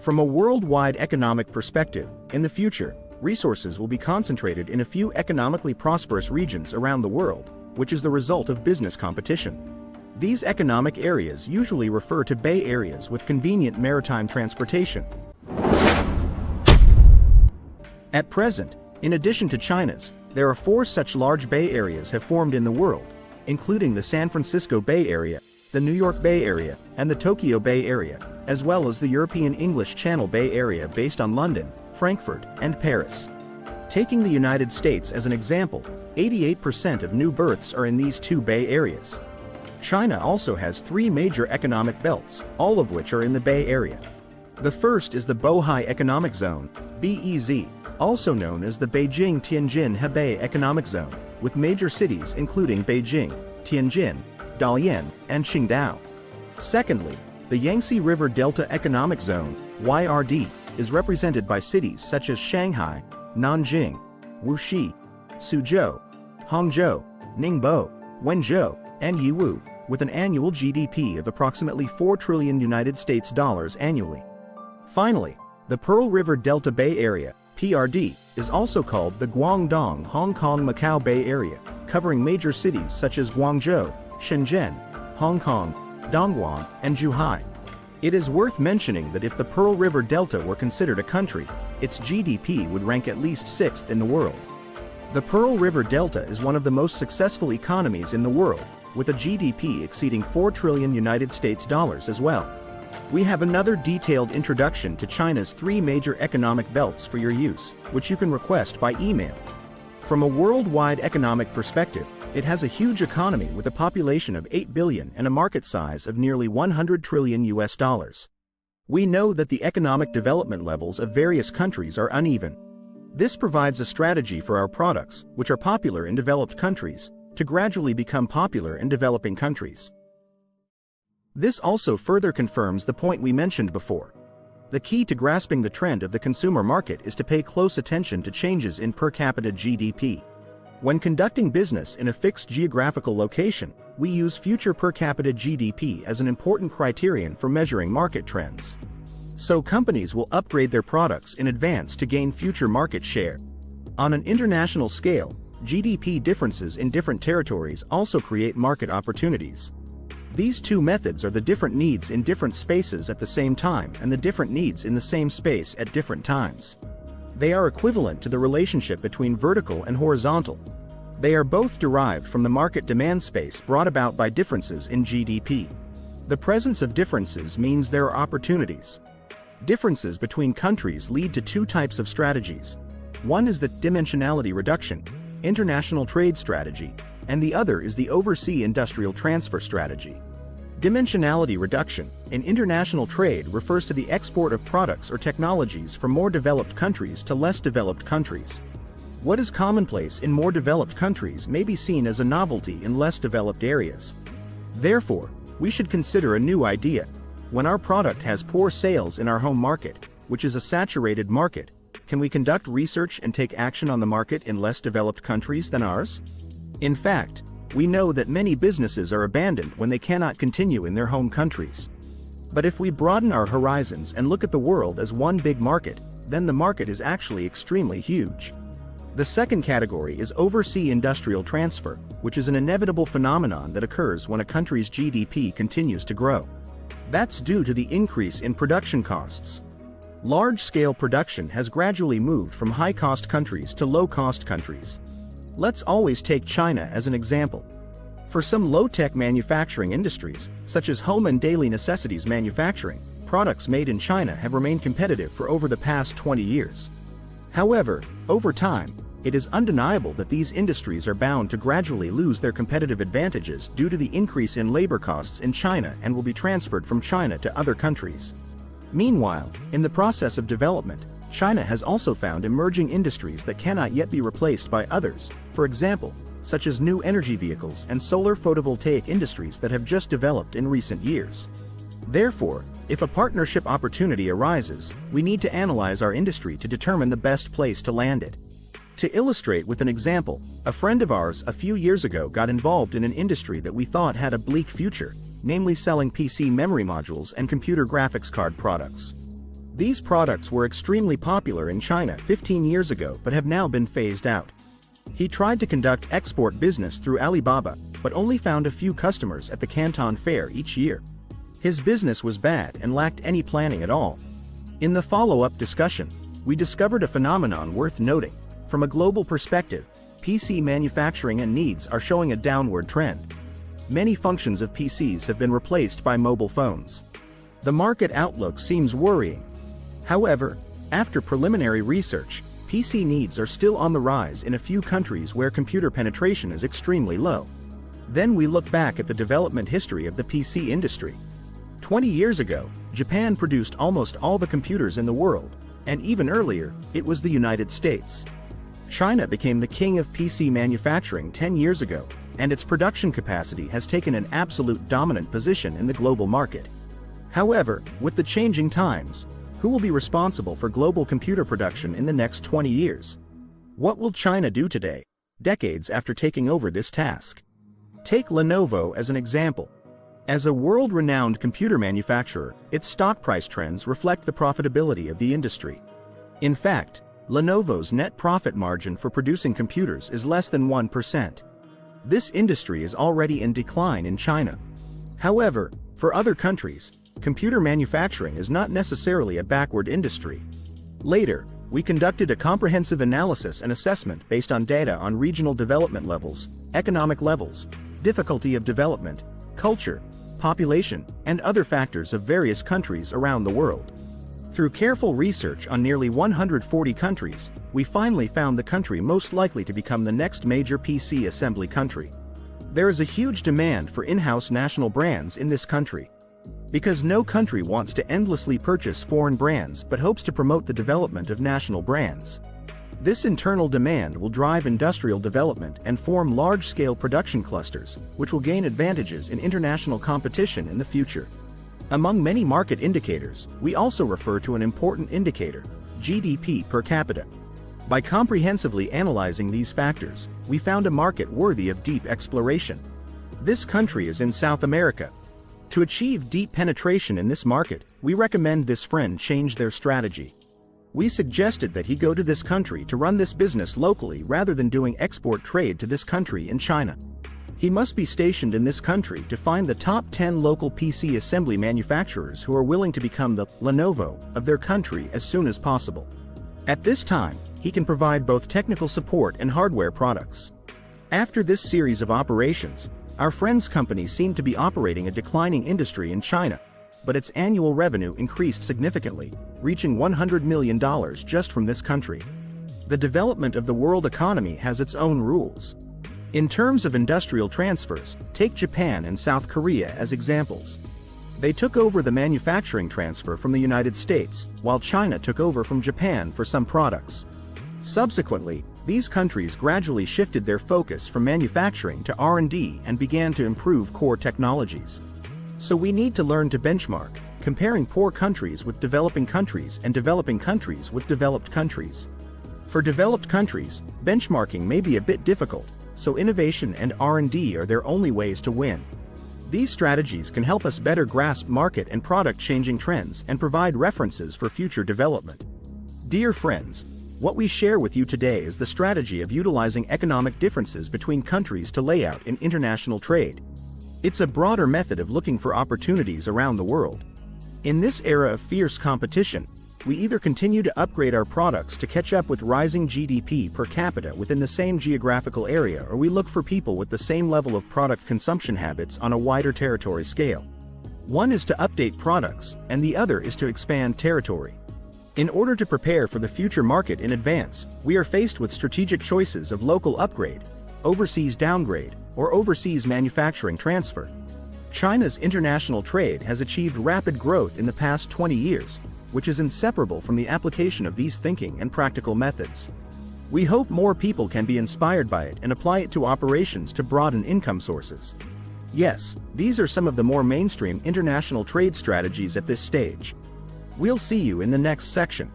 From a worldwide economic perspective, in the future, resources will be concentrated in a few economically prosperous regions around the world, which is the result of business competition. These economic areas usually refer to bay areas with convenient maritime transportation. At present, in addition to China's, there are 4 such large bay areas have formed in the world, including the San Francisco Bay Area, the New York Bay Area, and the Tokyo Bay Area, as well as the European English Channel Bay Area based on London, Frankfurt, and Paris. Taking the United States as an example, 88% of new births are in these 2 bay areas. China also has 3 major economic belts, all of which are in the Bay Area. The first is the Bohai Economic Zone, BEZ, also known as the Beijing-Tianjin-Hebei Economic Zone, with major cities including Beijing, Tianjin, Dalian, and Qingdao. Secondly, the Yangtze River Delta Economic Zone, YRD, is represented by cities such as Shanghai, Nanjing, Wuxi, Suzhou, Hangzhou, Ningbo, Wenzhou, and Yiwu, with an annual GDP of approximately $4 trillion annually. Finally, the Pearl River Delta Bay Area, PRD, is also called the Guangdong Hong Kong-Macau Bay Area, covering major cities such as Guangzhou, Shenzhen, Hong Kong, Dongguan, and Zhuhai. It is worth mentioning that if the Pearl River Delta were considered a country, its GDP would rank at least 6th in the world. The Pearl River Delta is one of the most successful economies in the world, with a GDP exceeding $4 trillion as well. We have another detailed introduction to China's 3 major economic belts for your use, which you can request by email. From a worldwide economic perspective, it has a huge economy with a population of 8 billion and a market size of nearly $100 trillion. We know that the economic development levels of various countries are uneven. This provides a strategy for our products, which are popular in developed countries, to gradually become popular in developing countries. This also further confirms the point we mentioned before. The key to grasping the trend of the consumer market is to pay close attention to changes in per capita GDP. When conducting business in a fixed geographical location, we use future per capita GDP as an important criterion for measuring market trends. So companies will upgrade their products in advance to gain future market share. On an international scale, GDP differences in different territories also create market opportunities. These 2 methods are the different needs in different spaces at the same time and the different needs in the same space at different times. They are equivalent to the relationship between vertical and horizontal. They are both derived from the market demand space brought about by differences in GDP. The presence of differences means there are opportunities. Differences between countries lead to 2 types of strategies. One is the dimensionality reduction, international trade strategy, and the other is the overseas industrial transfer strategy. Dimensionality reduction in international trade refers to the export of products or technologies from more developed countries to less developed countries. What is commonplace in more developed countries may be seen as a novelty in less developed areas. Therefore, we should consider a new idea. When our product has poor sales in our home market, which is a saturated market, can we conduct research and take action on the market in less developed countries than ours? In fact, we know that many businesses are abandoned when they cannot continue in their home countries. But if we broaden our horizons and look at the world as one big market, then the market is actually extremely huge. The second category is overseas industrial transfer, which is an inevitable phenomenon that occurs when a country's GDP continues to grow. That's due to the increase in production costs. Large-scale production has gradually moved from high-cost countries to low-cost countries. Let's always take China as an example. For some low-tech manufacturing industries, such as home and daily necessities manufacturing, products made in China have remained competitive for over the past 20 years. However, over time, it is undeniable that these industries are bound to gradually lose their competitive advantages due to the increase in labor costs in China and will be transferred from China to other countries. Meanwhile, in the process of development, China has also found emerging industries that cannot yet be replaced by others, for example, such as new energy vehicles and solar photovoltaic industries that have just developed in recent years. Therefore, if a partnership opportunity arises, we need to analyze our industry to determine the best place to land it. To illustrate with an example, a friend of ours a few years ago got involved in an industry that we thought had a bleak future, namely selling PC memory modules and computer graphics card products. These products were extremely popular in China 15 years ago but have now been phased out. He tried to conduct export business through Alibaba, but only found a few customers at the Canton Fair each year. His business was bad and lacked any planning at all. In the follow-up discussion, we discovered a phenomenon worth noting. From a global perspective, PC manufacturing and needs are showing a downward trend. Many functions of PCs have been replaced by mobile phones. The market outlook seems worrying. However, after preliminary research, PC needs are still on the rise in a few countries where computer penetration is extremely low. Then we look back at the development history of the PC industry. 20 years ago, Japan produced almost all the computers in the world, and even earlier, it was the United States. China became the king of PC manufacturing 10 years ago, and its production capacity has taken an absolute dominant position in the global market. However, with the changing times, who will be responsible for global computer production in the next 20 years? What will China do today, decades after taking over this task? Take Lenovo as an example. As a world-renowned computer manufacturer, its stock price trends reflect the profitability of the industry. In fact, Lenovo's net profit margin for producing computers is less than 1%. This industry is already in decline in China. However, for other countries, computer manufacturing is not necessarily a backward industry. Later, we conducted a comprehensive analysis and assessment based on data on regional development levels, economic levels, difficulty of development, culture, population, and other factors of various countries around the world. Through careful research on nearly 140 countries, we finally found the country most likely to become the next major PC assembly country. There is a huge demand for in-house national brands in this country. Because no country wants to endlessly purchase foreign brands but hopes to promote the development of national brands. This internal demand will drive industrial development and form large-scale production clusters, which will gain advantages in international competition in the future. Among many market indicators, we also refer to an important indicator, GDP per capita. By comprehensively analyzing these factors, we found a market worthy of deep exploration. This country is in South America. To achieve deep penetration in this market, we recommend this friend change their strategy. We suggested that he go to this country to run this business locally rather than doing export trade to this country in China. He must be stationed in this country to find the top 10 local PC assembly manufacturers who are willing to become the Lenovo of their country as soon as possible. At this time, he can provide both technical support and hardware products. After this series of operations, our friend's company seemed to be operating a declining industry in China, but its annual revenue increased significantly, reaching $100 million just from this country. The development of the world economy has its own rules. In terms of industrial transfers, take Japan and South Korea as examples. They took over the manufacturing transfer from the United States, while China took over from Japan for some products. Subsequently, these countries gradually shifted their focus from manufacturing to R&D and began to improve core technologies. So we need to learn to benchmark, comparing poor countries with developing countries and developing countries with developed countries. For developed countries, benchmarking may be a bit difficult, so innovation and R&D are their only ways to win. These strategies can help us better grasp market and product-changing trends and provide references for future development. Dear friends, what we share with you today is the strategy of utilizing economic differences between countries to lay out in international trade. It's a broader method of looking for opportunities around the world. In this era of fierce competition, we either continue to upgrade our products to catch up with rising GDP per capita within the same geographical area, or we look for people with the same level of product consumption habits on a wider territory scale. One is to update products, and the other is to expand territory. In order to prepare for the future market in advance, we are faced with strategic choices of local upgrade, overseas downgrade, or overseas manufacturing transfer. China's international trade has achieved rapid growth in the past 20 years, which is inseparable from the application of these thinking and practical methods. We hope more people can be inspired by it and apply it to operations to broaden income sources. Yes, these are some of the more mainstream international trade strategies at this stage. We'll see you in the next section.